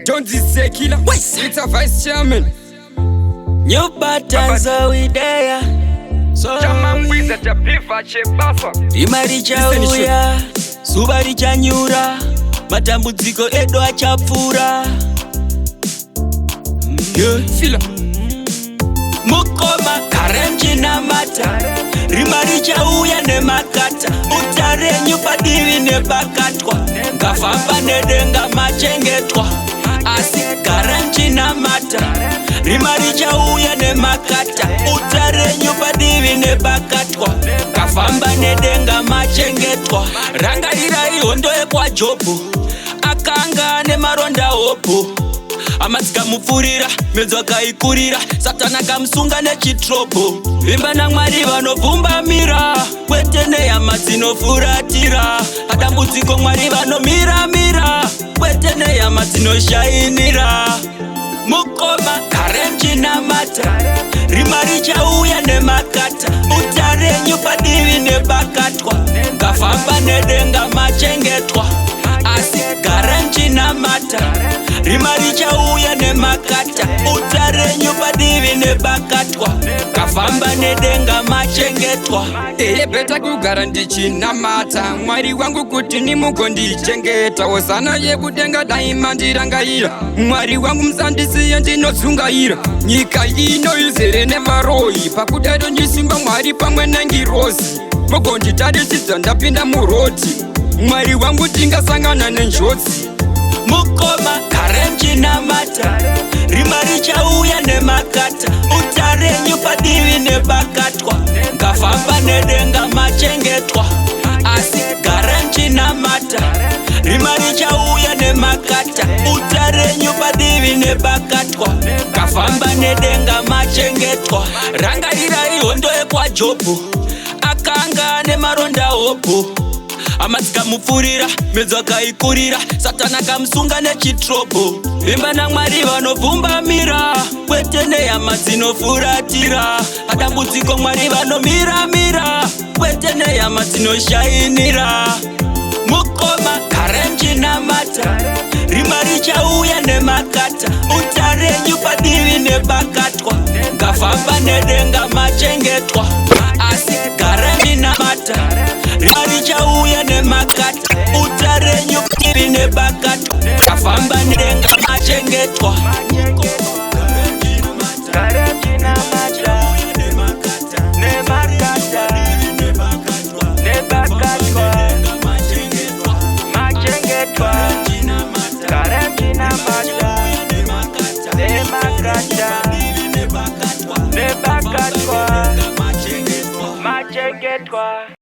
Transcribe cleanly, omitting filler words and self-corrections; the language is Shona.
Don't say killer. It's a vice chairman. New patterns are we there. So imari chauya, subari chanyura, matambudziko edo achapfura. Mukoma karenji na mata, rimari chauya ne makata, utarenyu padivi ne bakatwa, ngafamba nedenga machengetwa. Asi karenji na mata, rimari chauya ne makata, utarenyu padivi ne bakatwa, ngafamba nedenga machengetwa. Rangarira ihondo ekwa Jobu, akanga ne maronda hopo. Amatsika mupfurira, medzo akaikurira, Satana kamusunga nechitrobo. Vimba naMwari vanovhumbamira, kwete nehama dzinofuratira. Adambudziko Mwari vanomira, kwete nehama dzinoshainira. Mukoma karenji na mata, rimari chauya nemakata, utarenyu padivi nebakatwa, ngafamba nedenga machengetwa. Asi karenji na mata, rimari chauya nemakata, utarenyu padivi nebakatwa, ngafamba nedenga machengetwa. Beta kugara ndichinamata, Mwari wangu kuti nimugondichengeta. Hosana yekudenga daima ndirangaira, Mwari wangu musandisiye ndinotsungaira. Nyika ino izere nevaroyi, pakudaro ndisimba Mwari pamwe nengirozi. Mugonditarisisa ndapinda muroti, Mwari wangu tingasangana nenjodzi. Mukoma karenji na mata, rimari chauya nemakata, utarenyu padivi nebakatwa, ngafamba nedenga machengetwa. Asi karenji na mata, rimari chauya nemakata, utarenyu padivi nebakatwa, ngafamba nedenga machengetwa. Rangarira ihondo ekwa Jobu, akanga ne maronda hopo. Amatsika mupfurira, medzo akaikurira, Satana kamusunga nechitrobo. Vimba naMwari vanovhumbamira, kwete nehama dzinofuratira. Adambudziko Mwari vanomira, kwete nehama dzinoshainira. Mukoma karenji na mata, rimari chauya nemakata, utarenyu padivi nebakatwa, ngafamba nedenga machengetwa. Asi karenji na mata, rimari chauya nemakata, utarenyu padivi nebakatwa, ngafamba nedenga machengetwa. Karenji na mata, nemakata, nebakatwa, machengetwa. Karenji na mata, nemakata, nebakatwa, machengetwa.